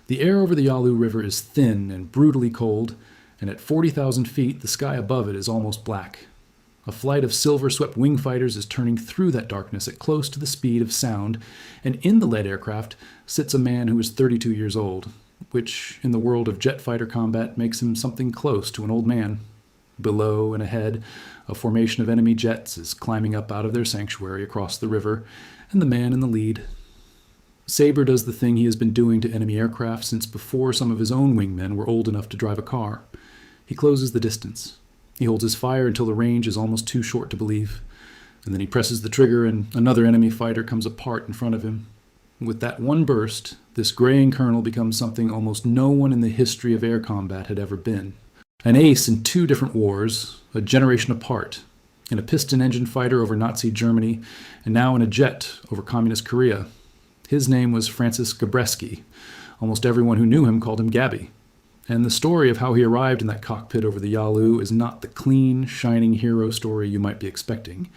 The air over the Yalu River is thin and brutally cold, and at 40,000 feet, the sky above it is almost black. A flight of silver-swept wing fighters is turning through that darkness at close to the speed of sound, and in the lead aircraft sits a man who is 32 years old, which, in the world of jet fighter combat, makes him something close to an old man. Below and ahead, a formation of enemy jets is climbing up out of their sanctuary across the river, and the man in the lead. Sabre does the thing he has been doing to enemy aircraft since before some of his own wingmen were old enough to drive a car. He closes the distance. He holds his fire until the range is almost too short to believe, and then he presses the trigger and another enemy fighter comes apart in front of him. With that one burst, this graying colonel becomes something almost no one in the history of air combat had ever been. An ace in 2 different wars, a generation apart, in a piston-engine fighter over Nazi Germany, and now in a jet over Communist Korea. His name was Francis Gabreski. Almost everyone who knew him called him Gabby. And the story of how he arrived in that cockpit over the Yalu is not the clean, shining hero story you might be expecting.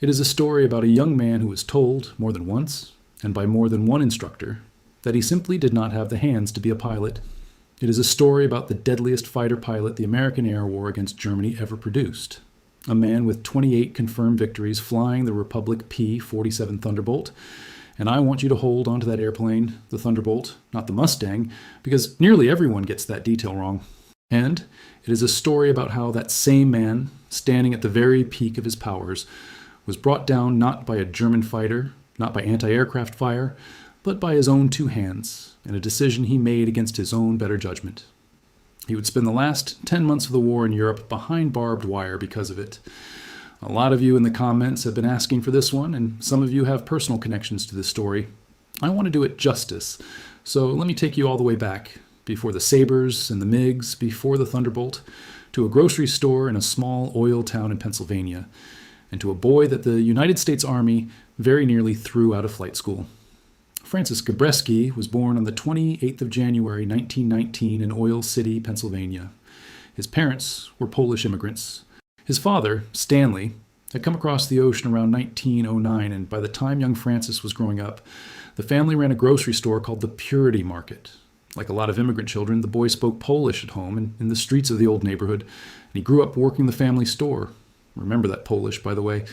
It is a story about a young man who was told, more than once, and by more than one instructor, that he simply did not have the hands to be a pilot. It is a story about the deadliest fighter pilot the American air war against Germany ever produced. A man with 28 confirmed victories flying the Republic P-47 Thunderbolt. And I want you to hold onto that airplane, the Thunderbolt, not the Mustang, because nearly everyone gets that detail wrong. And it is a story about how that same man, standing at the very peak of his powers, was brought down not by a German fighter, not by anti-aircraft fire, but by his own 2 hands, in a decision he made against his own better judgment. He would spend the last 10 months of the war in Europe behind barbed wire because of it. A lot of you in the comments have been asking for this one, and some of you have personal connections to this story. I want to do it justice, so let me take you all the way back, before the Sabres and the MiGs, before the Thunderbolt, to a grocery store in a small oil town in Pennsylvania, and to a boy that the United States Army very nearly threw out of flight school. Francis Gabreski was born on the 28th of January 1919 in Oil City, Pennsylvania. His parents were Polish immigrants. His father, Stanley, had come across the ocean around 1909, and by the time young Francis was growing up, the family ran a grocery store called the Purity Market. Like a lot of immigrant children, the boy spoke Polish at home and in the streets of the old neighborhood, and he grew up working the family store. Remember that Polish, by the way.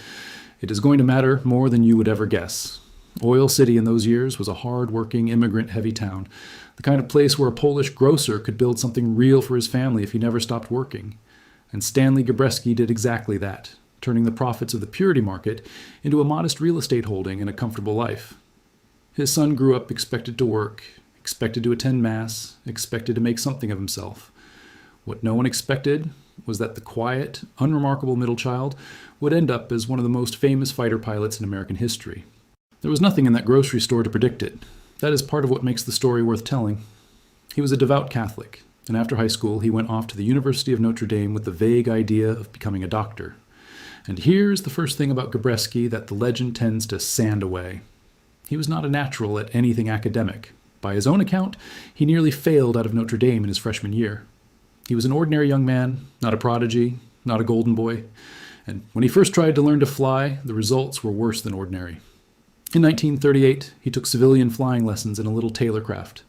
It is going to matter more than you would ever guess. Oil City in those years was a hard-working, immigrant-heavy town, the kind of place where a Polish grocer could build something real for his family if he never stopped working. And Stanley Gabreski did exactly that, turning the profits of the Purity Market into a modest real estate holding and a comfortable life. His son grew up expected to work, expected to attend Mass, expected to make something of himself. What no one expected was that the quiet, unremarkable middle child would end up as one of the most famous fighter pilots in American history. There was nothing in that grocery store to predict it. That is part of what makes the story worth telling. He was a devout Catholic, and after high school he went off to the University of Notre Dame with the vague idea of becoming a doctor. And here's the first thing about Gabreski that the legend tends to sand away. He was not a natural at anything academic. By his own account, he nearly failed out of Notre Dame in his freshman year. He was an ordinary young man, not a prodigy, not a golden boy, and when he first tried to learn to fly, the results were worse than ordinary. In 1938, he took civilian flying lessons in a little Taylor craft.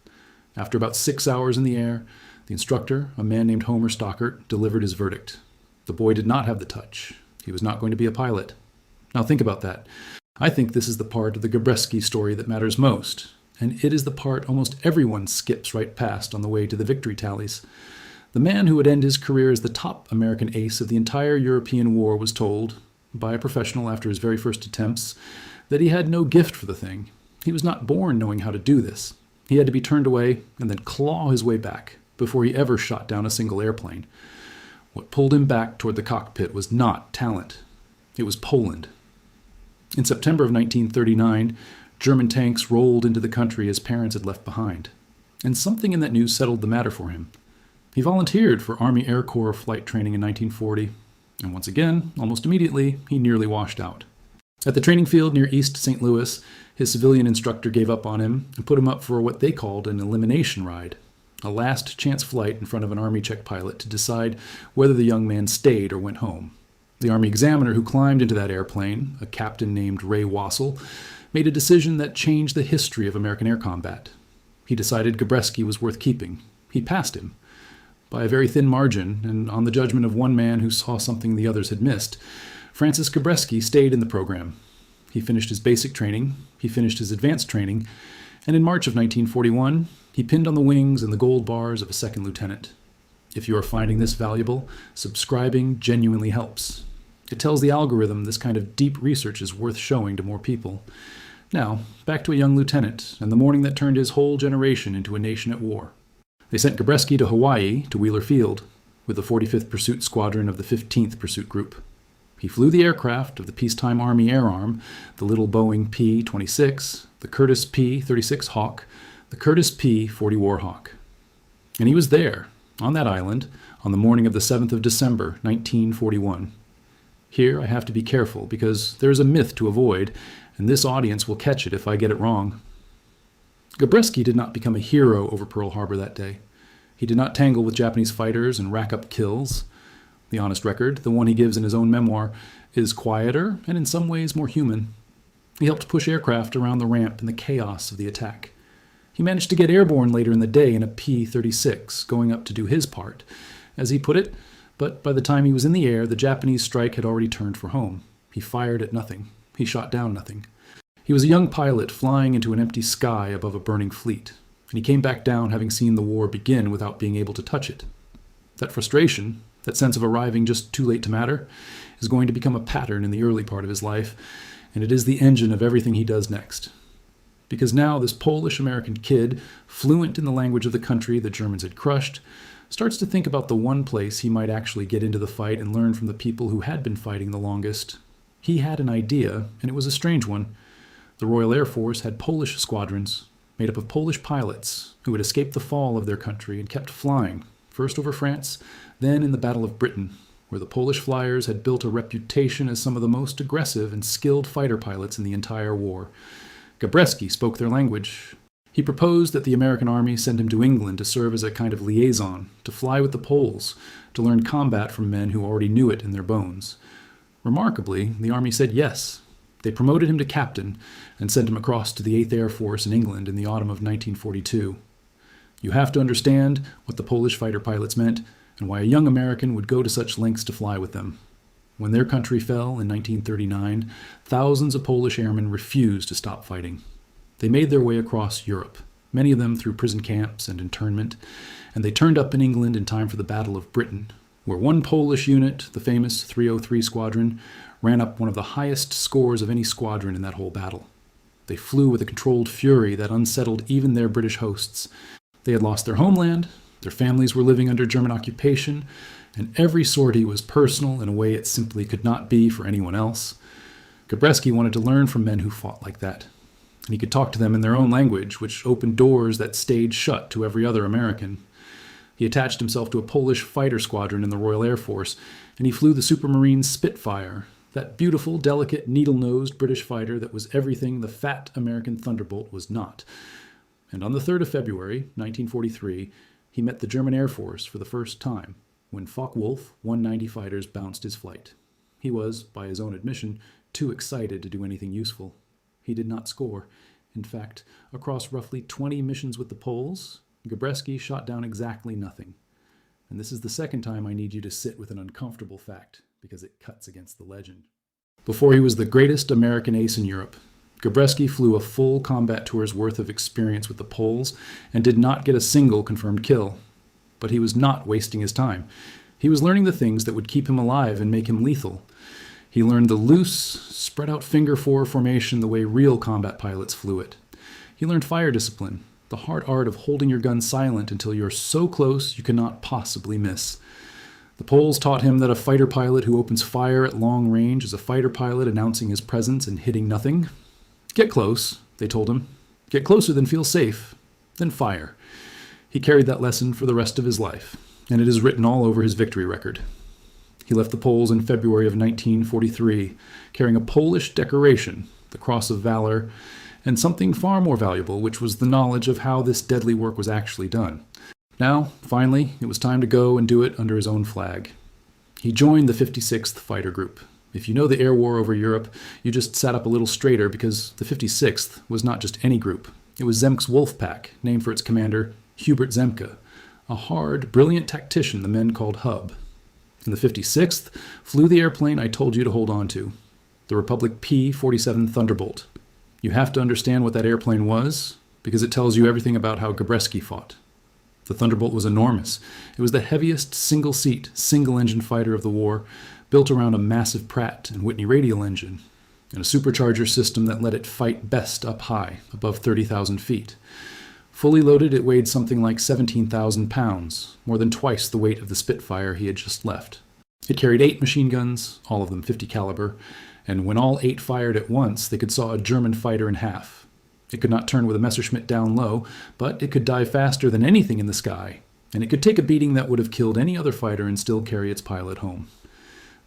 After about 6 hours in the air, the instructor, a man named Homer Stockert, delivered his verdict. The boy did not have the touch. He was not going to be a pilot. Now think about that. I think this is the part of the Gabreski story that matters most, and it is the part almost everyone skips right past on the way to the victory tallies. The man who would end his career as the top American ace of the entire European war was told, by a professional after his very first attempts, that he had no gift for the thing. He was not born knowing how to do this. He had to be turned away and then claw his way back before he ever shot down a single airplane. What pulled him back toward the cockpit was not talent. It was Poland. In September of 1939, German tanks rolled into the country his parents had left behind. And something in that news settled the matter for him. He volunteered for Army Air Corps flight training in 1940, and once again, almost immediately, he nearly washed out. At the training field near East St. Louis, his civilian instructor gave up on him and put him up for what they called an elimination ride, a last-chance flight in front of an Army check pilot to decide whether the young man stayed or went home. The Army examiner who climbed into that airplane, a captain named Ray Wassell, made a decision that changed the history of American air combat. He decided Gabreski was worth keeping. He passed him. By a very thin margin, and on the judgment of one man who saw something the others had missed, Francis Gabreski stayed in the program. He finished his basic training, he finished his advanced training, and in March of 1941, he pinned on the wings and the gold bars of a second lieutenant. If you are finding this valuable, subscribing genuinely helps. It tells the algorithm this kind of deep research is worth showing to more people. Now, back to a young lieutenant, and the morning that turned his whole generation into a nation at war. They sent Gabreski to Hawaii, to Wheeler Field, with the 45th Pursuit Squadron of the 15th Pursuit Group. He flew the aircraft of the peacetime Army Air Arm, the little Boeing P-26, the Curtiss P-36 Hawk, the Curtiss P-40 Warhawk. And he was there, on that island, on the morning of the 7th of December, 1941. Here I have to be careful, because there is a myth to avoid, and this audience will catch it if I get it wrong. Gabreski did not become a hero over Pearl Harbor that day. He did not tangle with Japanese fighters and rack up kills. The honest record, the one he gives in his own memoir, is quieter and in some ways more human. He helped push aircraft around the ramp in the chaos of the attack. He managed to get airborne later in the day in a P-36, going up to do his part, as he put it, but by the time he was in the air, the Japanese strike had already turned for home. He fired at nothing. He shot down nothing. He was a young pilot flying into an empty sky above a burning fleet, and he came back down having seen the war begin without being able to touch it. That frustration, that sense of arriving just too late to matter, is going to become a pattern in the early part of his life, and it is the engine of everything he does next. Because now this Polish-American kid, fluent in the language of the country the Germans had crushed, starts to think about the one place he might actually get into the fight and learn from the people who had been fighting the longest. He had an idea, and it was a strange one. The Royal Air Force had Polish squadrons, made up of Polish pilots who had escaped the fall of their country and kept flying, first over France, then in the Battle of Britain, where the Polish flyers had built a reputation as some of the most aggressive and skilled fighter pilots in the entire war. Gabreski spoke their language. He proposed that the American Army send him to England to serve as a kind of liaison, to fly with the Poles, to learn combat from men who already knew it in their bones. Remarkably, the Army said yes. They promoted him to captain and sent him across to the 8th Air Force in England in the autumn of 1942. You have to understand what the Polish fighter pilots meant and why a young American would go to such lengths to fly with them. When their country fell in 1939, thousands of Polish airmen refused to stop fighting. They made their way across Europe, many of them through prison camps and internment, and they turned up in England in time for the Battle of Britain, where one Polish unit, the famous 303 Squadron, ran up one of the highest scores of any squadron in that whole battle. They flew with a controlled fury that unsettled even their British hosts. They had lost their homeland, their families were living under German occupation, and every sortie was personal in a way it simply could not be for anyone else. Gabreski wanted to learn from men who fought like that, and he could talk to them in their own language, which opened doors that stayed shut to every other American. He attached himself to a Polish fighter squadron in the Royal Air Force, and he flew the Supermarine Spitfire, that beautiful, delicate, needle-nosed British fighter that was everything the fat American Thunderbolt was not. And on the 3rd of February, 1943, he met the German Air Force for the first time, when Focke-Wulf 190 fighters bounced his flight. He was, by his own admission, too excited to do anything useful. He did not score. In fact, across roughly 20 missions with the Poles, Gabreski shot down exactly nothing. And this is the second time I need you to sit with an uncomfortable fact, because it cuts against the legend. Before he was the greatest American ace in Europe, Gabreski flew a full combat tour's worth of experience with the Poles and did not get a single confirmed kill. But he was not wasting his time. He was learning the things that would keep him alive and make him lethal. He learned the loose, spread-out finger-four formation the way real combat pilots flew it. He learned fire discipline, the hard art of holding your gun silent until you're so close you cannot possibly miss. The Poles taught him that a fighter pilot who opens fire at long range is a fighter pilot announcing his presence and hitting nothing. Get close, they told him. Get closer than feel safe. Then fire. He carried that lesson for the rest of his life, and it is written all over his victory record. He left the Poles in February of 1943, carrying a Polish decoration, the Cross of Valor, and something far more valuable, which was the knowledge of how this deadly work was actually done. Now, finally, it was time to go and do it under his own flag. He joined the 56th Fighter Group. If you know the air war over Europe, you just sat up a little straighter because the 56th was not just any group. It was Zemke's Wolfpack, named for its commander, Hubert Zemke, a hard, brilliant tactician the men called Hub. And the 56th flew the airplane I told you to hold on to, the Republic P-47 Thunderbolt. You have to understand what that airplane was, because it tells you everything about how Gabreski fought. The Thunderbolt was enormous. It was the heaviest single-seat, single-engine fighter of the war, built around a massive Pratt and Whitney radial engine, and a supercharger system that let it fight best up high, above 30,000 feet. Fully loaded, it weighed something like 17,000 pounds, more than twice the weight of the Spitfire he had just left. It carried 8 machine guns, all of them 50 caliber, and when all 8 fired at once, they could saw a German fighter in half. It could not turn with a Messerschmitt down low, but it could dive faster than anything in the sky, and it could take a beating that would have killed any other fighter and still carry its pilot home.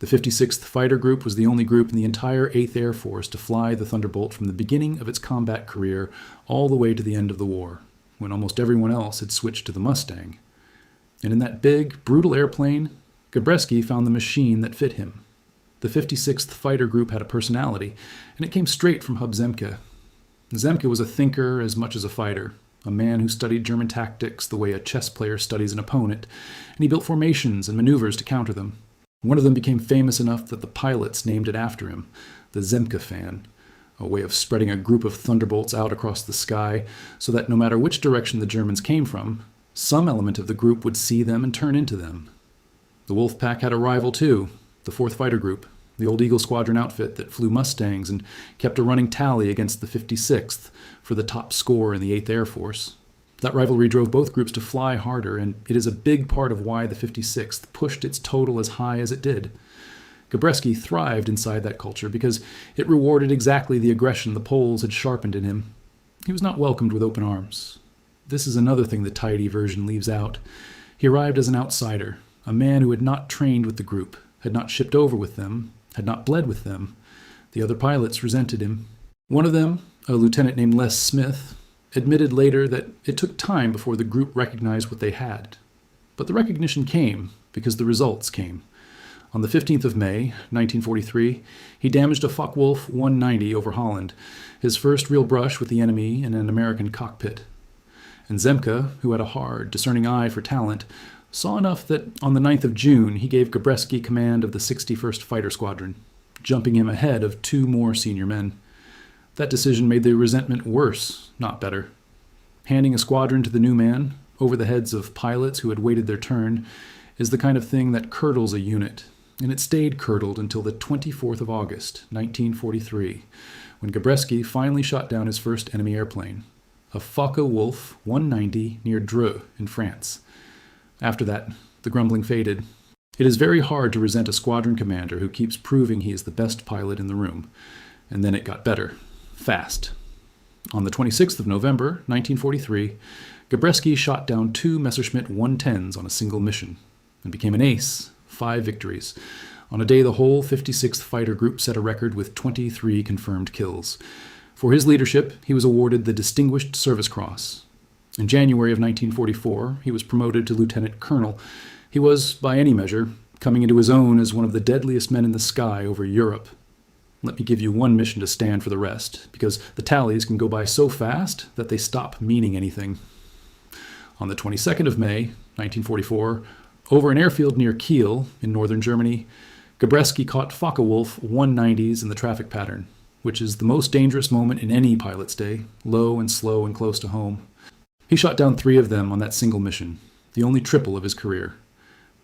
The 56th Fighter Group was the only group in the entire 8th Air Force to fly the Thunderbolt from the beginning of its combat career all the way to the end of the war, when almost everyone else had switched to the Mustang. And in that big, brutal airplane, Gabreski found the machine that fit him. The 56th Fighter Group had a personality, and it came straight from Hub Zemke. Zemke was a thinker as much as a fighter, a man who studied German tactics the way a chess player studies an opponent, and he built formations and maneuvers to counter them. One of them became famous enough that the pilots named it after him, the Zemke fan, a way of spreading a group of thunderbolts out across the sky so that no matter which direction the Germans came from, some element of the group would see them and turn into them. The Wolfpack had a rival too, the 4th Fighter Group, the old Eagle Squadron outfit that flew Mustangs and kept a running tally against the 56th for the top score in the 8th Air Force. That rivalry drove both groups to fly harder, and it is a big part of why the 56th pushed its total as high as it did. Gabreski thrived inside that culture because it rewarded exactly the aggression the Poles had sharpened in him. He was not welcomed with open arms. This is another thing the tidy version leaves out. He arrived as an outsider, a man who had not trained with the group, had not shipped over with them, had not bled with them. The other pilots resented him. One of them, a lieutenant named Les Smith, admitted later that it took time before the group recognized what they had. But the recognition came because the results came. On the 15th of May, 1943, he damaged a Focke-Wulf 190 over Holland, his first real brush with the enemy in an American cockpit. And Zemke, who had a hard, discerning eye for talent, saw enough that on the 9th of June he gave Gabreski command of the 61st Fighter Squadron, jumping him ahead of 2 more senior men. That decision made the resentment worse, not better. Handing a squadron to the new man, over the heads of pilots who had waited their turn, is the kind of thing that curdles a unit, and it stayed curdled until the 24th of August, 1943, when Gabreski finally shot down his first enemy airplane, a Focke-Wulf 190 near Dreux in France. After that, the grumbling faded. It is very hard to resent a squadron commander who keeps proving he is the best pilot in the room. And then it got better. Fast. On the 26th of November, 1943, Gabreski shot down 2 Messerschmitt 110s on a single mission and became an ace, 5 victories. On a day the whole 56th Fighter Group set a record with 23 confirmed kills. For his leadership, he was awarded the Distinguished Service Cross. In January of 1944, he was promoted to lieutenant colonel. He was, by any measure, coming into his own as one of the deadliest men in the sky over Europe. Let me give you one mission to stand for the rest, because the tallies can go by so fast that they stop meaning anything. On the 22nd of May, 1944, over an airfield near Kiel in northern Germany, Gabreski caught Focke-Wulf 190s in the traffic pattern, which is the most dangerous moment in any pilot's day, low and slow and close to home. He shot down 3 of them on that single mission, the only triple of his career.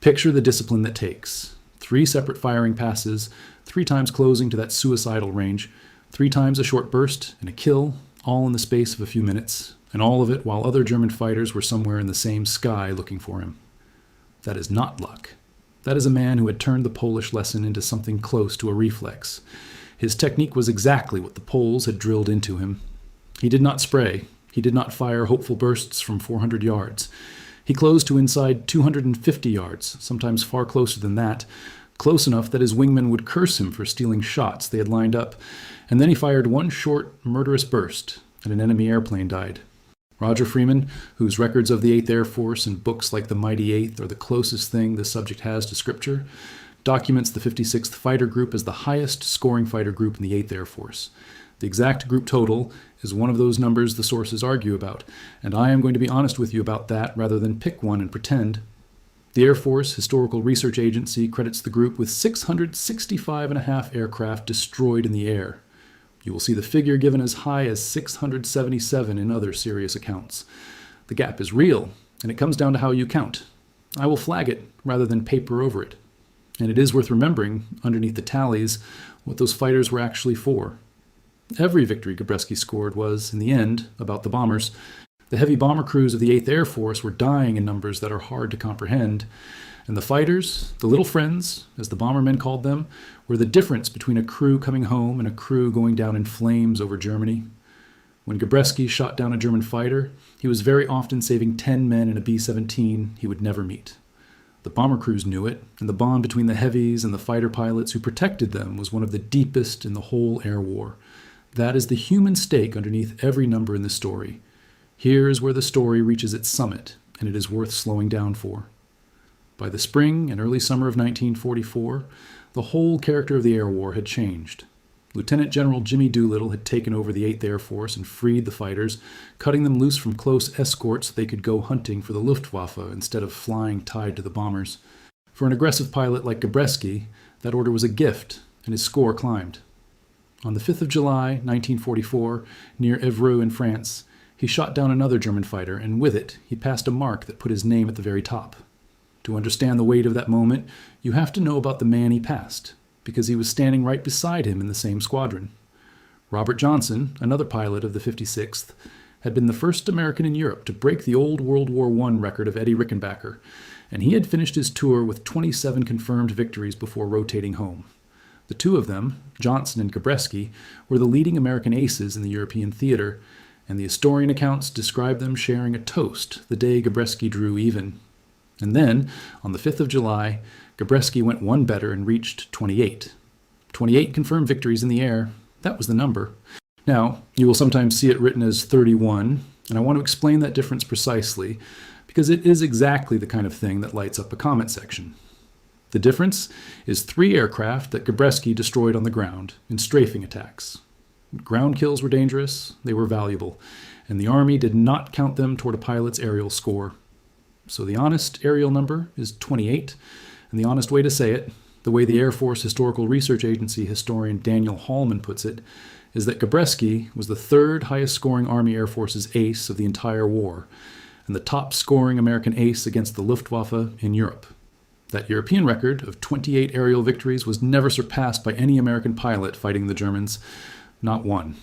Picture the discipline that takes. 3 separate firing passes, 3 times closing to that suicidal range, 3 times a short burst and a kill, all in the space of a few minutes, and all of it while other German fighters were somewhere in the same sky looking for him. That is not luck. That is a man who had turned the Polish lesson into something close to a reflex. His technique was exactly what the Poles had drilled into him. He did not spray. He did not fire hopeful bursts from 400 yards. He closed to inside 250 yards, sometimes far closer than that, close enough that his wingmen would curse him for stealing shots they had lined up, and then he fired one short, murderous burst, and an enemy airplane died. Roger Freeman, whose records of the 8th Air Force and books like The Mighty Eighth are the closest thing the subject has to scripture, documents the 56th Fighter Group as the highest scoring fighter group in the 8th Air Force. The exact group total is is one of those numbers the sources argue about, and I am going to be honest with you about that rather than pick one and pretend. The Air Force Historical Research Agency credits the group with 665.5 aircraft destroyed in the air. You will see the figure given as high as 677 in other serious accounts. The gap is real, and it comes down to how you count. I will flag it rather than paper over it. And it is worth remembering, underneath the tallies, what those fighters were actually for. Every victory Gabreski scored was, in the end, about the bombers. The heavy bomber crews of the 8th Air Force were dying in numbers that are hard to comprehend. And the fighters, the little friends, as the bombermen called them, were the difference between a crew coming home and a crew going down in flames over Germany. When Gabreski shot down a German fighter, he was very often saving 10 men in a B-17 he would never meet. The bomber crews knew it, and the bond between the heavies and the fighter pilots who protected them was one of the deepest in the whole air war. That is the human stake underneath every number in the story. Here is where the story reaches its summit, and it is worth slowing down for. By the spring and early summer of 1944, the whole character of the air war had changed. Lieutenant General Jimmy Doolittle had taken over the 8th Air Force and freed the fighters, cutting them loose from close escorts so they could go hunting for the Luftwaffe instead of flying tied to the bombers. For an aggressive pilot like Gabreski, that order was a gift, and his score climbed. On the 5th of July, 1944, near Évreux in France, he shot down another German fighter, and with it, he passed a mark that put his name at the very top. To understand the weight of that moment, you have to know about the man he passed, because he was standing right beside him in the same squadron. Robert Johnson, another pilot of the 56th, had been the first American in Europe to break the old World War I record of Eddie Rickenbacker, and he had finished his tour with 27 confirmed victories before rotating home. The two of them, Johnson and Gabreski, were the leading American aces in the European theater, and the historian accounts describe them sharing a toast the day Gabreski drew even. And then, on the 5th of July, Gabreski went one better and reached 28. 28 confirmed victories in the air. That was the number. Now, you will sometimes see it written as 31, and I want to explain that difference precisely, because it is exactly the kind of thing that lights up a comment section. The difference is 3 aircraft that Gabreski destroyed on the ground in strafing attacks. Ground kills were dangerous, they were valuable, and the Army did not count them toward a pilot's aerial score. So the honest aerial number is 28, and the honest way to say it, the way the Air Force Historical Research Agency historian Daniel Hallman puts it, is that Gabreski was the 3rd highest scoring Army Air Force's ace of the entire war, and the top scoring American ace against the Luftwaffe in Europe. That European record of 28 aerial victories was never surpassed by any American pilot fighting the Germans, not one.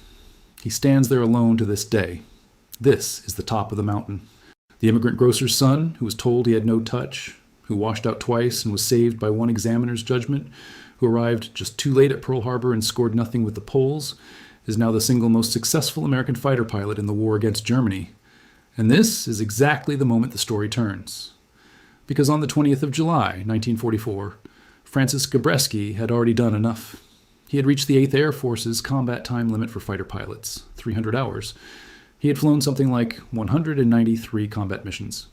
He stands there alone to this day. This is the top of the mountain. The immigrant grocer's son, who was told he had no touch, who washed out twice and was saved by one examiner's judgment, who arrived just too late at Pearl Harbor and scored nothing with the Poles, is now the single most successful American fighter pilot in the war against Germany. And this is exactly the moment the story turns. Because on the 20th of July, 1944, Francis Gabreski had already done enough. He had reached the 8th Air Force's combat time limit for fighter pilots, 300 hours. He had flown something like 193 combat missions.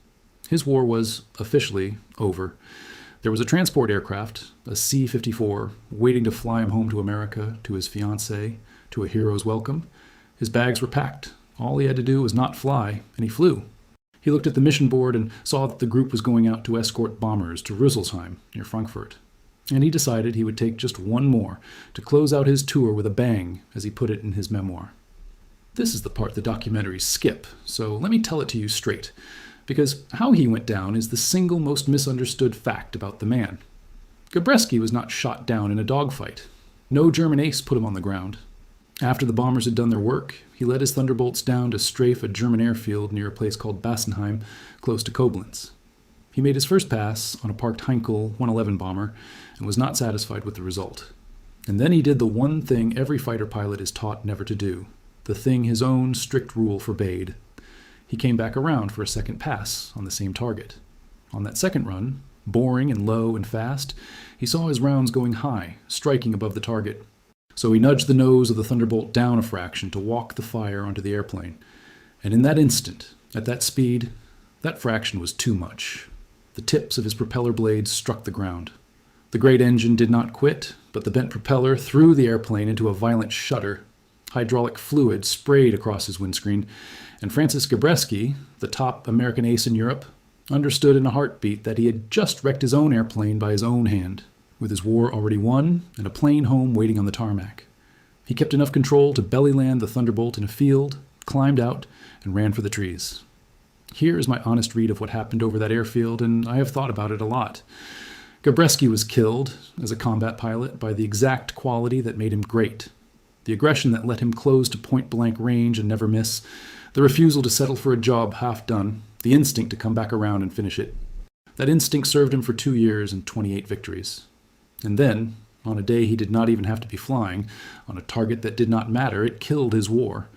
His war was officially over. There was a transport aircraft, a C-54, waiting to fly him home to America, to his fiancée, to a hero's welcome. His bags were packed. All he had to do was not fly, and he flew. He looked at the mission board and saw that the group was going out to escort bombers to Rüsselsheim, near Frankfurt. And he decided he would take just one more to close out his tour with a bang, as he put it in his memoir. This is the part the documentaries skip, so let me tell it to you straight, because how he went down is the single most misunderstood fact about the man. Gabreski was not shot down in a dogfight. No German ace put him on the ground. After the bombers had done their work, he led his Thunderbolts down to strafe a German airfield near a place called Bassenheim, close to Koblenz. He made his first pass on a parked Heinkel 111 bomber and was not satisfied with the result. And then he did the one thing every fighter pilot is taught never to do, the thing his own strict rule forbade. He came back around for a second pass on the same target. On that second run, boring and low and fast, he saw his rounds going high, striking above the target. So he nudged the nose of the Thunderbolt down a fraction to walk the fire onto the airplane. And in that instant, at that speed, that fraction was too much. The tips of his propeller blades struck the ground. The great engine did not quit, but the bent propeller threw the airplane into a violent shudder. Hydraulic fluid sprayed across his windscreen, and Francis Gabreski, the top American ace in Europe, understood in a heartbeat that he had just wrecked his own airplane by his own hand, with his war already won and a plane home waiting on the tarmac. He kept enough control to belly land the Thunderbolt in a field, climbed out, and ran for the trees. Here is my honest read of what happened over that airfield, and I have thought about it a lot. Gabreski was killed, as a combat pilot, by the exact quality that made him great. The aggression that let him close to point-blank range and never miss, the refusal to settle for a job half done, the instinct to come back around and finish it. That instinct served him for 2 years and 28 victories. And then, on a day he did not even have to be flying, on a target that did not matter, it killed his war.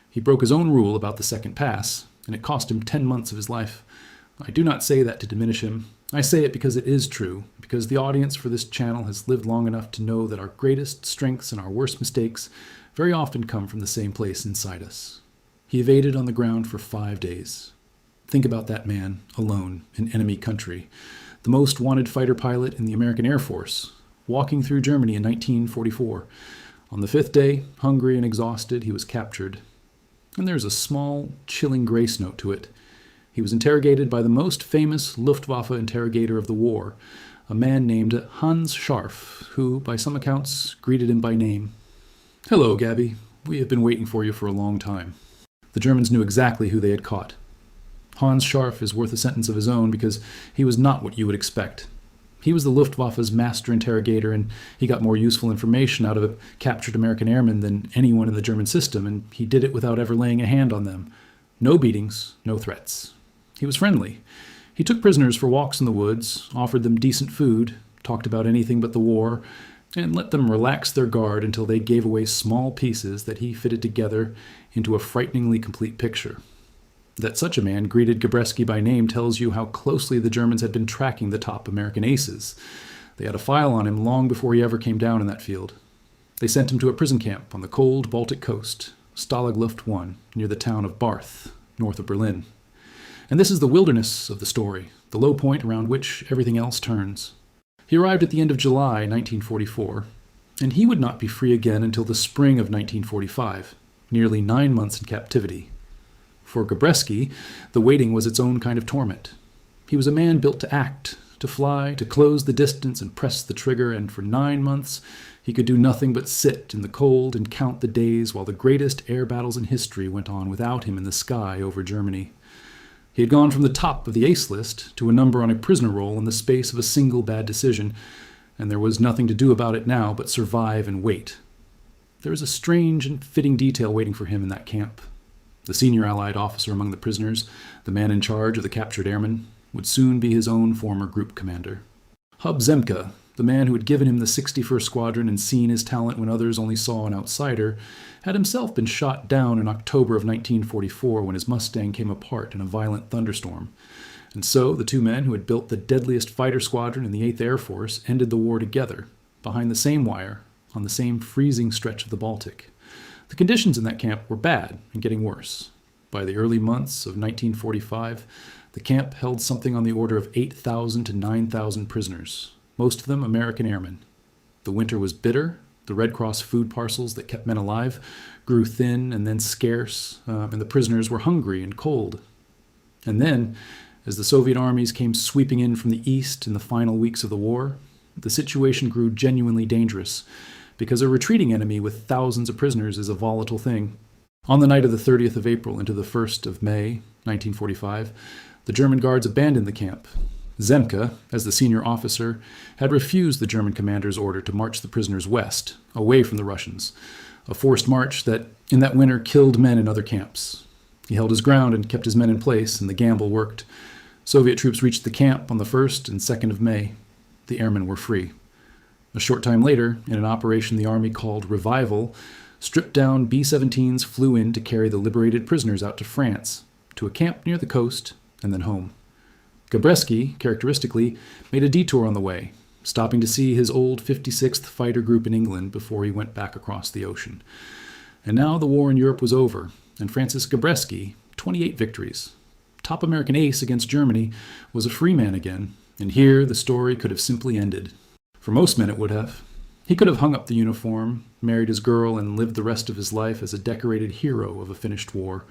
He broke his own rule about the second pass, and it cost him 10 months of his life. I do not say that to diminish him. I say it because it is true, because the audience for this channel has lived long enough to know that our greatest strengths and our worst mistakes very often come from the same place inside us. He evaded on the ground for 5 days. Think about that man, alone, in enemy country, the most wanted fighter pilot in the American Air Force, walking through Germany in 1944. On the 5th day, hungry and exhausted, he was captured. And there's a small, chilling grace note to it. He was interrogated by the most famous Luftwaffe interrogator of the war, a man named Hans Scharf, who, by some accounts, greeted him by name. "Hello, Gabby. We have been waiting for you for a long time." The Germans knew exactly who they had caught. Hans Scharf is worth a sentence of his own because he was not what you would expect. He was the Luftwaffe's master interrogator, and he got more useful information out of a captured American airman than anyone in the German system, and he did it without ever laying a hand on them. No beatings, no threats. He was friendly. He took prisoners for walks in the woods, offered them decent food, talked about anything but the war, and let them relax their guard until they gave away small pieces that he fitted together into a frighteningly complete picture. That such a man greeted Gabreski by name tells you how closely the Germans had been tracking the top American aces. They had a file on him long before he ever came down in that field. They sent him to a prison camp on the cold Baltic coast, Stalag Luft I, near the town of Barth, north of Berlin. And this is the wilderness of the story, the low point around which everything else turns. He arrived at the end of July 1944, and he would not be free again until the spring of 1945, nearly 9 months in captivity. For Gabreski, the waiting was its own kind of torment. He was a man built to act, to fly, to close the distance and press the trigger, and for 9 months he could do nothing but sit in the cold and count the days while the greatest air battles in history went on without him in the sky over Germany. He had gone from the top of the ace list to a number on a prisoner roll in the space of a single bad decision, and there was nothing to do about it now but survive and wait. There is a strange and fitting detail waiting for him in that camp. The senior Allied officer among the prisoners, the man in charge of the captured airmen, would soon be his own former group commander. Hub Zemke, the man who had given him the 61st Squadron and seen his talent when others only saw an outsider, had himself been shot down in October of 1944 when his Mustang came apart in a violent thunderstorm. And so the two men who had built the deadliest fighter squadron in the 8th Air Force ended the war together, behind the same wire, on the same freezing stretch of the Baltic. The conditions in that camp were bad and getting worse. By the early months of 1945, the camp held something on the order of 8,000 to 9,000 prisoners, most of them American airmen. The winter was bitter. The Red Cross food parcels that kept men alive grew thin and then scarce, and the prisoners were hungry and cold. And then, as the Soviet armies came sweeping in from the east in the final weeks of the war, the situation grew genuinely dangerous, because a retreating enemy with thousands of prisoners is a volatile thing. On the night of the 30th of April into the 1st of May, 1945, the German guards abandoned the camp. Zemke, as the senior officer, had refused the German commander's order to march the prisoners west, away from the Russians, a forced march that, in that winter, killed men in other camps. He held his ground and kept his men in place, and the gamble worked. Soviet troops reached the camp on the 1st and 2nd of May. The airmen were free. A short time later, in an operation the Army called Revival, stripped-down B-17s flew in to carry the liberated prisoners out to France, to a camp near the coast, and then home. Gabreski, characteristically, made a detour on the way, stopping to see his old 56th Fighter Group in England before he went back across the ocean. And now the war in Europe was over, and Francis Gabreski, 28 victories, top American ace against Germany, was a free man again, and here the story could have simply ended. For most men it would have. He could have hung up the uniform, married his girl, and lived the rest of his life as a decorated hero of a finished war.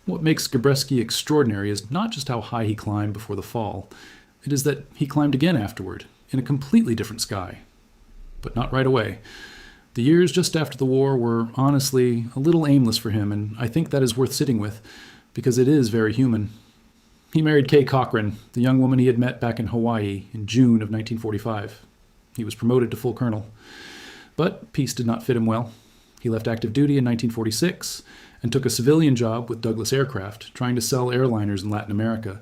What makes Gabreski extraordinary is not just how high he climbed before the fall. It is that he climbed again afterward, in a completely different sky. But not right away. The years just after the war were, honestly, a little aimless for him, and I think that is worth sitting with, because it is very human. He married Kay Cochran, the young woman he had met back in Hawaii in June of 1945. He was promoted to full colonel. But peace did not fit him well. He left active duty in 1946 and took a civilian job with Douglas Aircraft, trying to sell airliners in Latin America,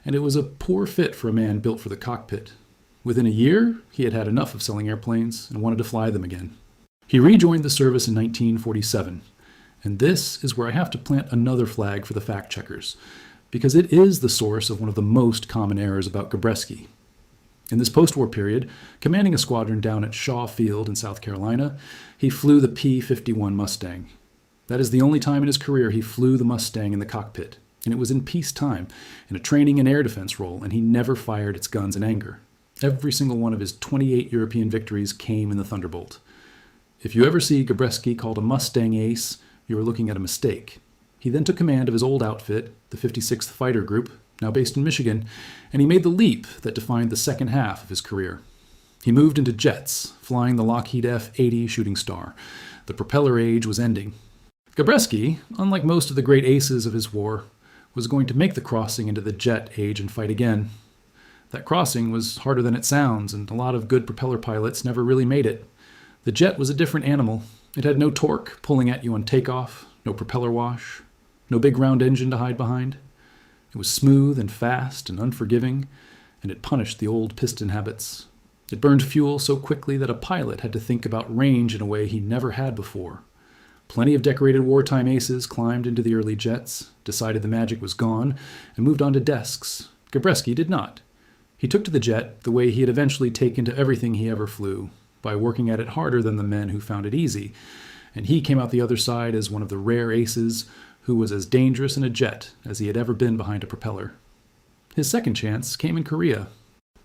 and it was a poor fit for a man built for the cockpit. Within a year, he had had enough of selling airplanes and wanted to fly them again. He rejoined the service in 1947, and this is where I have to plant another flag for the fact-checkers, because it is the source of one of the most common errors about Gabreski. In this post-war period, commanding a squadron down at Shaw Field in South Carolina, he flew the P-51 Mustang. That is the only time in his career he flew the Mustang in the cockpit, and it was in peacetime, in a training and air defense role, and he never fired its guns in anger. Every single one of his 28 European victories came in the Thunderbolt. If you ever see Gabreski called a Mustang ace, you are looking at a mistake. He then took command of his old outfit, the 56th Fighter Group, now based in Michigan, and he made the leap that defined the second half of his career. He moved into jets, flying the Lockheed F-80 Shooting Star. The propeller age was ending. Gabreski, unlike most of the great aces of his war, was going to make the crossing into the jet age and fight again. That crossing was harder than it sounds, and a lot of good propeller pilots never really made it. The jet was a different animal. It had no torque pulling at you on takeoff, no propeller wash, no big round engine to hide behind. It was smooth and fast and unforgiving, and it punished the old piston habits. It burned fuel so quickly that a pilot had to think about range in a way he never had before. Plenty of decorated wartime aces climbed into the early jets, decided the magic was gone, and moved on to desks. Gabreski did not. He took to the jet the way he had eventually taken to everything he ever flew, by working at it harder than the men who found it easy, and he came out the other side as one of the rare aces who was as dangerous in a jet as he had ever been behind a propeller. His second chance came in Korea.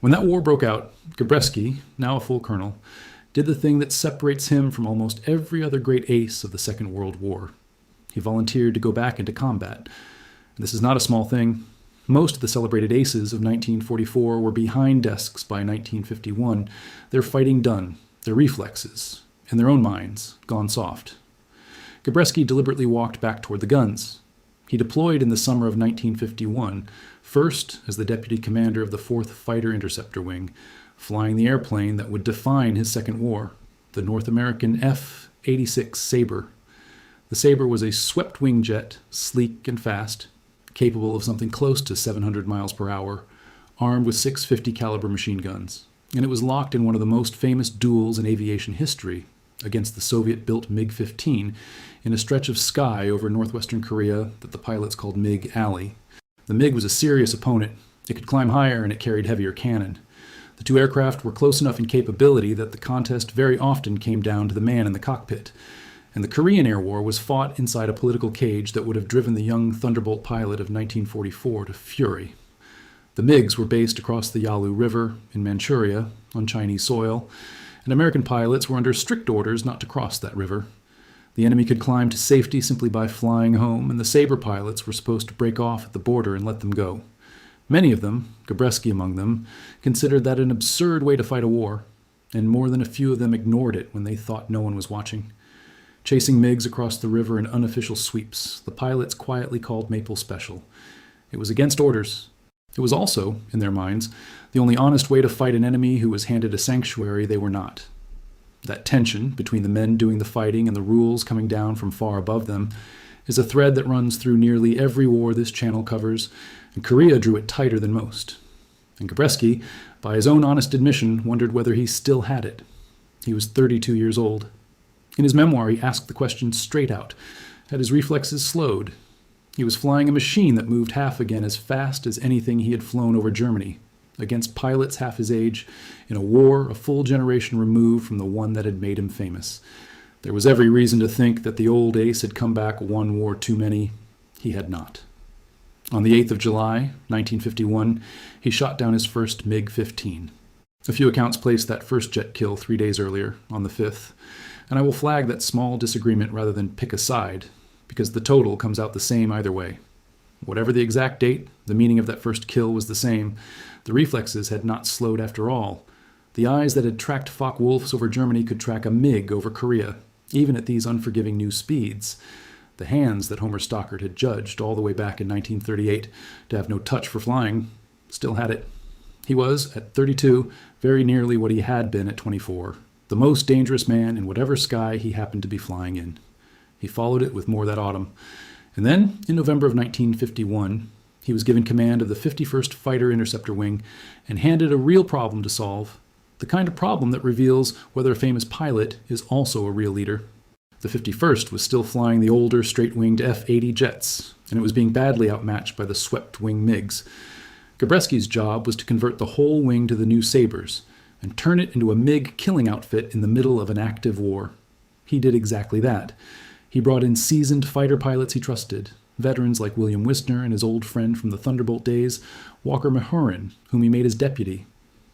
When that war broke out, Gabreski, now a full colonel, did the thing that separates him from almost every other great ace of the Second World War. He volunteered to go back into combat. This is not a small thing. Most of the celebrated aces of 1944 were behind desks by 1951, their fighting done, their reflexes, in their own minds, gone soft. Gabreski deliberately walked back toward the guns. He deployed in the summer of 1951, first as the deputy commander of the 4th Fighter Interceptor Wing, flying the airplane that would define his second war, the North American F-86 Sabre. The Sabre was a swept-wing jet, sleek and fast, capable of something close to 700 miles per hour, armed with 650 caliber machine guns, and it was locked in one of the most famous duels in aviation history against the Soviet-built MiG-15 in a stretch of sky over northwestern Korea that the pilots called MiG Alley. The MiG was a serious opponent. It could climb higher and it carried heavier cannon. The two aircraft were close enough in capability that the contest very often came down to the man in the cockpit, and the Korean Air War was fought inside a political cage that would have driven the young Thunderbolt pilot of 1944 to fury. The MiGs were based across the Yalu River in Manchuria on Chinese soil, and American pilots were under strict orders not to cross that river. The enemy could climb to safety simply by flying home, and the Sabre pilots were supposed to break off at the border and let them go. Many of them, Gabreski among them, considered that an absurd way to fight a war, and more than a few of them ignored it when they thought no one was watching. Chasing MiGs across the river in unofficial sweeps, the pilots quietly called Maple Special. It was against orders. It was also, in their minds, the only honest way to fight an enemy who was handed a sanctuary they were not. That tension between the men doing the fighting and the rules coming down from far above them is a thread that runs through nearly every war this channel covers, and Korea drew it tighter than most. And Gabreski, by his own honest admission, wondered whether he still had it. He was 32 years old. In his memoir, he asked the question straight out. Had his reflexes slowed? He was flying a machine that moved half again as fast as anything he had flown over Germany, against pilots half his age, in a war a full generation removed from the one that had made him famous. There was every reason to think that the old ace had come back one war too many. He had not. On the 8th of July, 1951, he shot down his first MiG-15. A few accounts placed that first jet kill 3 days earlier, on the 5th, and I will flag that small disagreement rather than pick a side, because the total comes out the same either way. Whatever the exact date, the meaning of that first kill was the same. The reflexes had not slowed after all. The eyes that had tracked Focke-Wulfs over Germany could track a MiG over Korea, even at these unforgiving new speeds. The hands that Homer Stockard had judged all the way back in 1938 to have no touch for flying still had it. He was, at 32, very nearly what he had been at 24, the most dangerous man in whatever sky he happened to be flying in. He followed it with more that autumn. And then, in November of 1951, he was given command of the 51st Fighter Interceptor Wing and handed a real problem to solve, the kind of problem that reveals whether a famous pilot is also a real leader. The 51st was still flying the older straight-winged F-80 jets, and it was being badly outmatched by the swept-wing MiGs. Gabreski's job was to convert the whole wing to the new Sabres and turn it into a MiG killing outfit in the middle of an active war. He did exactly that. He brought in seasoned fighter pilots he trusted, veterans like William Wisner and his old friend from the Thunderbolt days, Walker Mahurin, whom he made his deputy.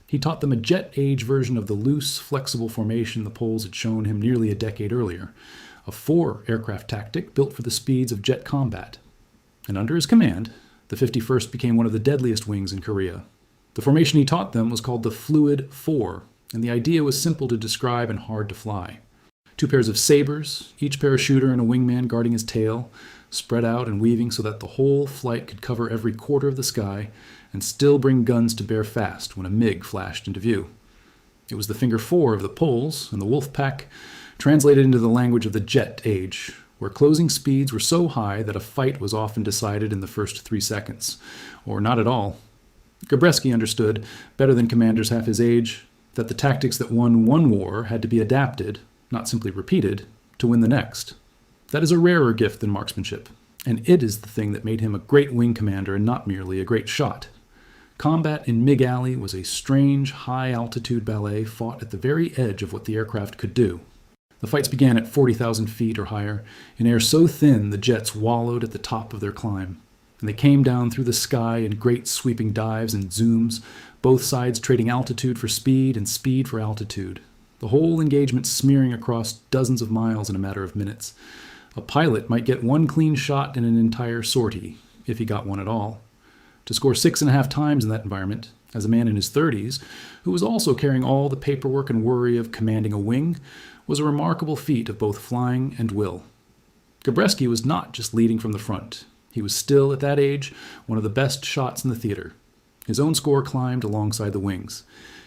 He taught them a jet-age version of the loose, flexible formation the Poles had shown him nearly a decade earlier, a 4-aircraft tactic built for the speeds of jet combat. And under his command, the 51st became one of the deadliest wings in Korea. The formation he taught them was called the Fluid 4, and the idea was simple to describe and hard to fly. 2 pairs of sabers, each parachuter and a wingman guarding his tail, spread out and weaving so that the whole flight could cover every quarter of the sky and still bring guns to bear fast when a MiG flashed into view. It was the finger 4 of the Poles, and the Wolfpack translated into the language of the jet age, where closing speeds were so high that a fight was often decided in the first 3 seconds, or not at all. Gabreski understood, better than commanders half his age, that the tactics that won one war had to be adapted, not simply repeated, to win the next. That is a rarer gift than marksmanship, and it is the thing that made him a great wing commander and not merely a great shot. Combat in MiG Alley was a strange, high-altitude ballet fought at the very edge of what the aircraft could do. The fights began at 40,000 feet or higher, in air so thin the jets wallowed at the top of their climb, and they came down through the sky in great sweeping dives and zooms, both sides trading altitude for speed and speed for altitude, the whole engagement smearing across dozens of miles in a matter of minutes. A pilot might get one clean shot in an entire sortie, if he got one at all. To score 6.5 times in that environment, as a man in his 30s, who was also carrying all the paperwork and worry of commanding a wing, was a remarkable feat of both flying and will. Gabreski was not just leading from the front. He was still, at that age, one of the best shots in the theater. His own score climbed alongside the wings.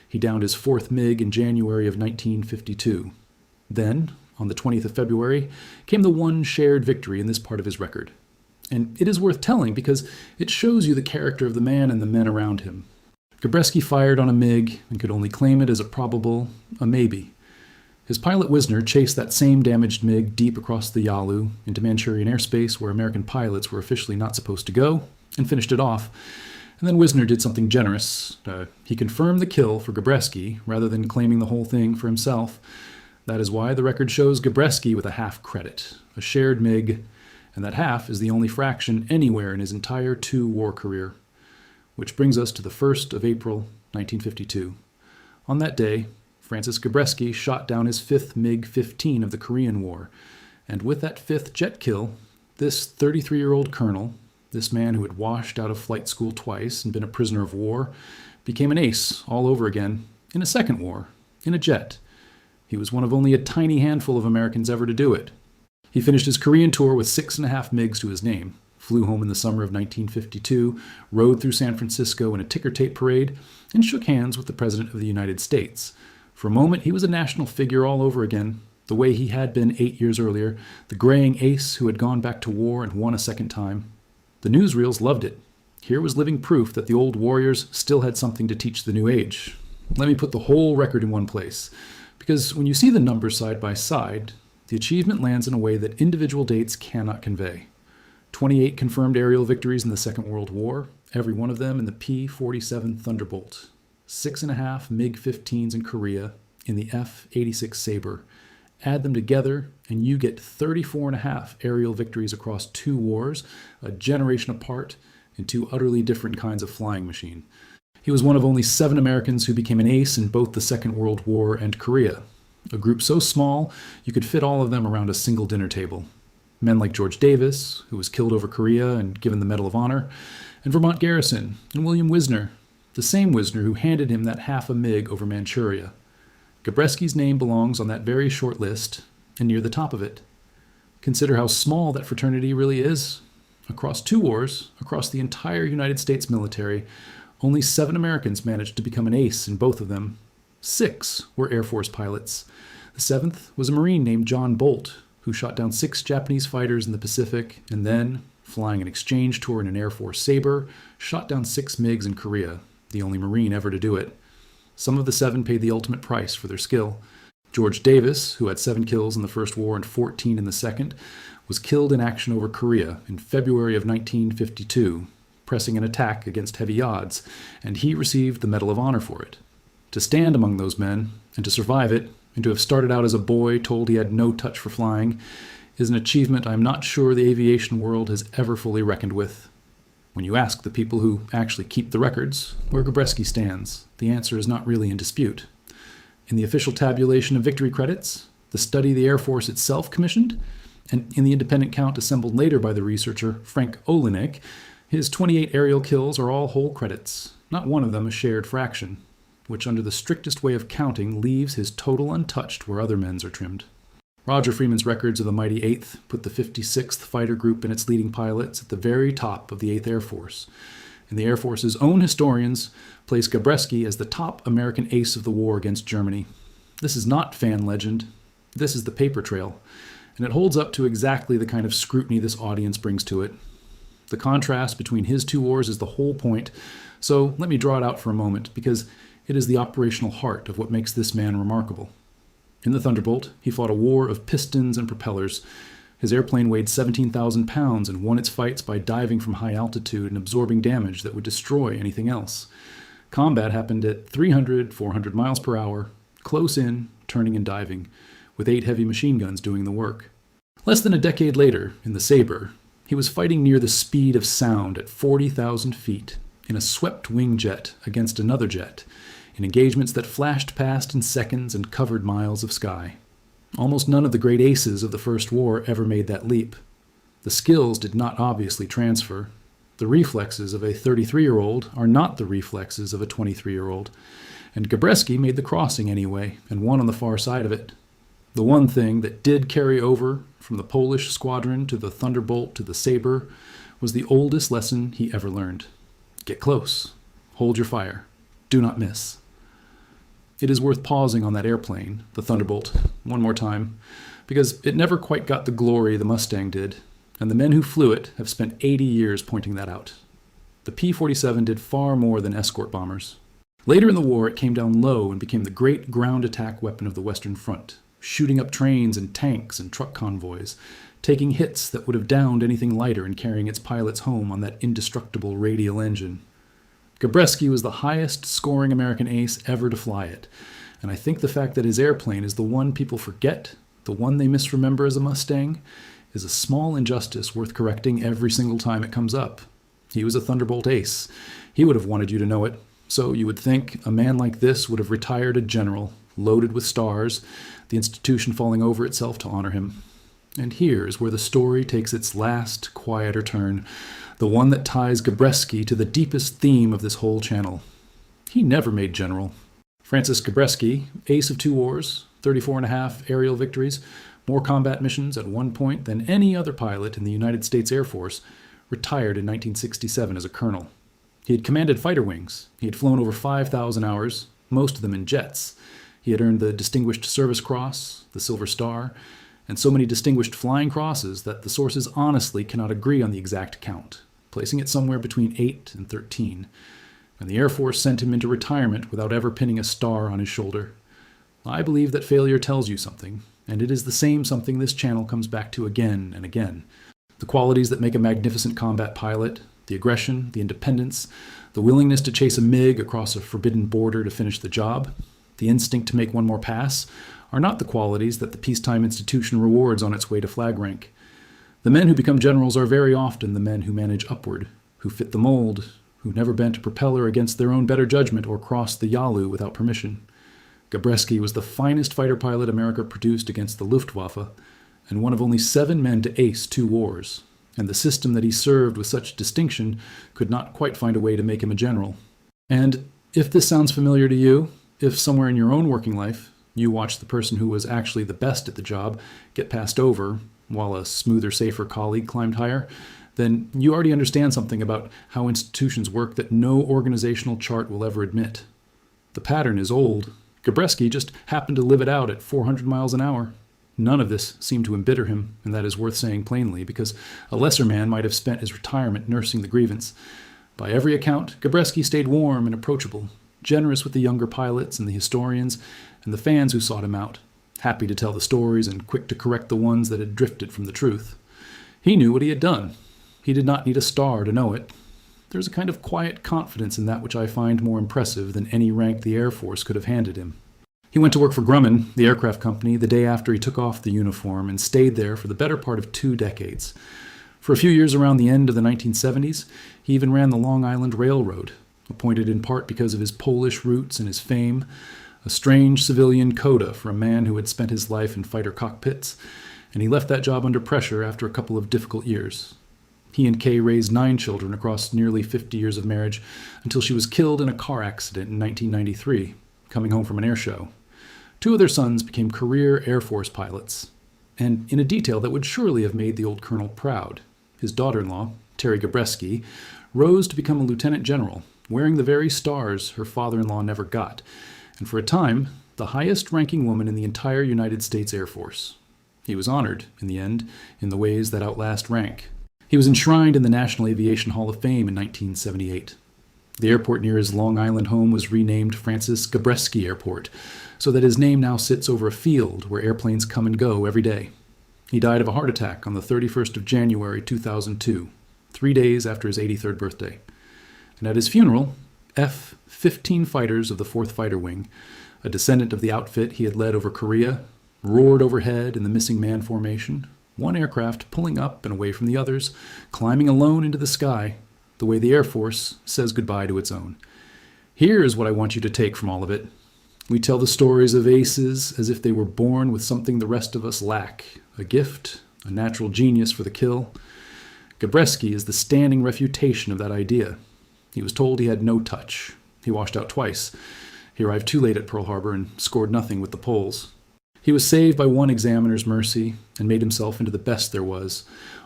He downed his 4th MiG in January of 1952. Then, on the 20th of February, came the one shared victory in this part of his record. And it is worth telling because it shows you the character of the man and the men around him. Gabreski fired on a MiG and could only claim it as a probable, a maybe. His pilot Wisner chased that same damaged MiG deep across the Yalu into Manchurian airspace where American pilots were officially not supposed to go, and finished it off. And then Wisner did something generous. He confirmed the kill for Gabreski rather than claiming the whole thing for himself. That is why the record shows Gabreski with a half credit, a shared MiG, and that half is the only fraction anywhere in his entire 2-war career. Which brings us to the 1st of April, 1952. On that day, Francis Gabreski shot down his 5th MiG-15 of the Korean War, and with that 5th jet kill, this 33-year-old colonel, this man who had washed out of flight school twice and been a prisoner of war, became an ace all over again, in a second war, in a jet. He was one of only a tiny handful of Americans ever to do it. He finished his Korean tour with 6.5 MiGs to his name, flew home in the summer of 1952, rode through San Francisco in a ticker tape parade, and shook hands with the President of the United States. For a moment, he was a national figure all over again, the way he had been 8 years earlier, the graying ace who had gone back to war and won a second time. The newsreels loved it. Here was living proof that the old warriors still had something to teach the new age. Let me put the whole record in one place, because when you see the numbers side by side, the achievement lands in a way that individual dates cannot convey. 28 confirmed aerial victories in the Second World War, every one of them in the P-47 Thunderbolt. 6.5 MiG-15s in Korea in the F-86 Sabre. Add them together, and you get 34.5 aerial victories across 2 wars, a generation apart, in 2 utterly different kinds of flying machine. He was one of only 7 Americans who became an ace in both the Second World War and Korea, a group so small you could fit all of them around a single dinner table. Men like George Davis, who was killed over Korea and given the Medal of Honor, and Vermont Garrison, and William Wisner, the same Wisner who handed him that half a MiG over Manchuria. Gabreski's name belongs on that very short list, and near the top of it. Consider how small that fraternity really is. Across 2 wars, across the entire United States military, only 7 Americans managed to become an ace in both of them. 6 were Air Force pilots. The 7th was a Marine named John Bolt, who shot down 6 Japanese fighters in the Pacific, and then, flying an exchange tour in an Air Force Sabre, shot down 6 MiGs in Korea, the only Marine ever to do it. Some of the 7 paid the ultimate price for their skill. George Davis, who had 7 kills in the First War and 14 in the Second, was killed in action over Korea in February of 1952, pressing an attack against heavy odds, and he received the Medal of Honor for it. To stand among those men, and to survive it, and to have started out as a boy told he had no touch for flying, is an achievement I'm not sure the aviation world has ever fully reckoned with. When you ask the people who actually keep the records where Gabreski stands, the answer is not really in dispute. In the official tabulation of victory credits, the study the Air Force itself commissioned, and in the independent count assembled later by the researcher Frank Olenek, his 28 aerial kills are all whole credits, not one of them a shared fraction, which under the strictest way of counting leaves his total untouched where other men's are trimmed. Roger Freeman's records of the mighty 8th put the 56th Fighter Group and its leading pilots at the very top of the 8th Air Force, and the Air Force's own historians place Gabreski as the top American ace of the war against Germany. This is not fan legend, this is the paper trail, and it holds up to exactly the kind of scrutiny this audience brings to it. The contrast between his 2 wars is the whole point, so let me draw it out for a moment, because it is the operational heart of what makes this man remarkable. In the Thunderbolt, he fought a war of pistons and propellers. His airplane weighed 17,000 pounds and won its fights by diving from high altitude and absorbing damage that would destroy anything else. Combat happened at 300, 400 miles per hour, close in, turning and diving, with 8 heavy machine guns doing the work. Less than a decade later, in the Sabre, he was fighting near the speed of sound at 40,000 feet in a swept wing jet against another jet, in engagements that flashed past in seconds and covered miles of sky. Almost none of the great aces of the First War ever made that leap. The skills did not obviously transfer. The reflexes of a 33-year-old are not the reflexes of a 23-year-old, and Gabreski made the crossing anyway and won on the far side of it. The one thing that did carry over from the Polish squadron to the Thunderbolt to the Sabre was the oldest lesson he ever learned. Get close. Hold your fire. Do not miss. It is worth pausing on that airplane, the Thunderbolt, one more time, because it never quite got the glory the Mustang did, and the men who flew it have spent 80 years pointing that out. The P-47 did far more than escort bombers. Later in the war, it came down low and became the great ground attack weapon of the Western Front, shooting up trains and tanks and truck convoys, taking hits that would have downed anything lighter and carrying its pilots home on that indestructible radial engine. Gabreski was the highest-scoring American ace ever to fly it, and I think the fact that his airplane is the one people forget, the one they misremember as a Mustang, is a small injustice worth correcting every single time it comes up. He was a Thunderbolt ace. He would have wanted you to know it, so you would think a man like this would have retired a general, loaded with stars, the institution falling over itself to honor him. And here's where the story takes its last, quieter turn, the one that ties Gabreski to the deepest theme of this whole channel. He never made general. Francis Gabreski, ace of 2 wars, 34.5 aerial victories, more combat missions at one point than any other pilot in the United States Air Force, retired in 1967 as a colonel. He had commanded fighter wings. He had flown over 5,000 hours, most of them in jets. He had earned the Distinguished Service Cross, the Silver Star, and so many distinguished flying crosses that the sources honestly cannot agree on the exact count, placing it somewhere between 8 and 13. And the Air Force sent him into retirement without ever pinning a star on his shoulder. I believe that failure tells you something, and it is the same something this channel comes back to again and again. The qualities that make a magnificent combat pilot, the aggression, the independence, the willingness to chase a MiG across a forbidden border to finish the job, the instinct to make one more pass, are not the qualities that the peacetime institution rewards on its way to flag rank. The men who become generals are very often the men who manage upward, who fit the mold, who never bent a propeller against their own better judgment or crossed the Yalu without permission. Gabreski was the finest fighter pilot America produced against the Luftwaffe, and one of only 7 men to ace 2 wars, and the system that he served with such distinction could not quite find a way to make him a general. And if this sounds familiar to you, if somewhere in your own working life you watched the person who was actually the best at the job get passed over while a smoother, safer colleague climbed higher, then you already understand something about how institutions work that no organizational chart will ever admit. The pattern is old. Gabreski just happened to live it out at 400 miles an hour. None of this seemed to embitter him, and that is worth saying plainly, because a lesser man might have spent his retirement nursing the grievance. By every account, Gabreski stayed warm and approachable, generous with the younger pilots and the historians and the fans who sought him out, happy to tell the stories and quick to correct the ones that had drifted from the truth. He knew what he had done. He did not need a star to know it. There's a kind of quiet confidence in that which I find more impressive than any rank the Air Force could have handed him. He went to work for Grumman, the aircraft company, the day after he took off the uniform and stayed there for the better part of 2 decades. For a few years around the end of the 1970s, he even ran the Long Island Railroad, appointed in part because of his Polish roots and his fame, a strange civilian coda for a man who had spent his life in fighter cockpits, and he left that job under pressure after a couple of difficult years. He and Kay raised 9 children across nearly 50 years of marriage until she was killed in a car accident in 1993, coming home from an air show. 2 of their sons became career Air Force pilots, and in a detail that would surely have made the old colonel proud, his daughter-in-law, Terry Gabreski, rose to become a lieutenant general, wearing the very stars her father-in-law never got, and for a time, the highest-ranking woman in the entire United States Air Force. He was honored, in the end, in the ways that outlast rank. He was enshrined in the National Aviation Hall of Fame in 1978. The airport near his Long Island home was renamed Francis Gabreski Airport, so that his name now sits over a field where airplanes come and go every day. He died of a heart attack on the 31st of January 2002, 3 days after his 83rd birthday. And at his funeral, F-15 fighters of the 4th Fighter Wing, a descendant of the outfit he had led over Korea, roared overhead in the missing man formation, one aircraft pulling up and away from the others, climbing alone into the sky, the way the Air Force says goodbye to its own. Here is what I want you to take from all of it. We tell the stories of aces as if they were born with something the rest of us lack, a gift, a natural genius for the kill. Gabreski is the standing refutation of that idea. He was told he had no touch. He washed out twice. He arrived too late at Pearl Harbor and scored nothing with the Poles. He was saved by one examiner's mercy and made himself into the best there was,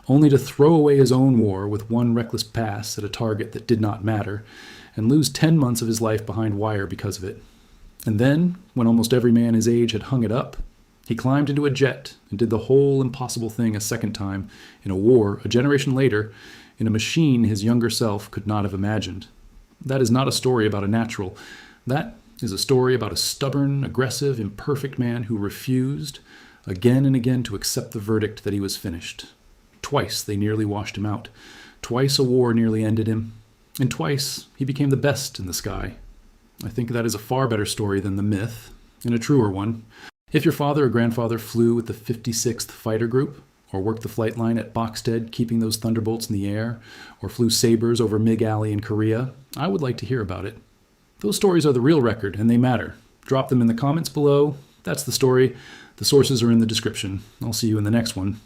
only to throw away his own war with one reckless pass at a target that did not matter, and lose 10 months of his life behind wire because of it. And then, when almost every man his age had hung it up, he climbed into a jet and did the whole impossible thing a second time, in a war a generation later, in a machine his younger self could not have imagined. That is not a story about a natural. That is a story about a stubborn, aggressive, imperfect man who refused, again and again, to accept the verdict that he was finished. Twice they nearly washed him out. Twice a war nearly ended him. And twice he became the best in the sky. I think that is a far better story than the myth, and a truer one. If your father or grandfather flew with the 56th Fighter Group, or worked the flight line at Boxted keeping those Thunderbolts in the air, or flew Sabres over Mig Alley in Korea, I would like to hear about it. Those stories are the real record, and they matter. Drop them in the comments below. That's the story. The sources are in the description. I'll see you in the next one.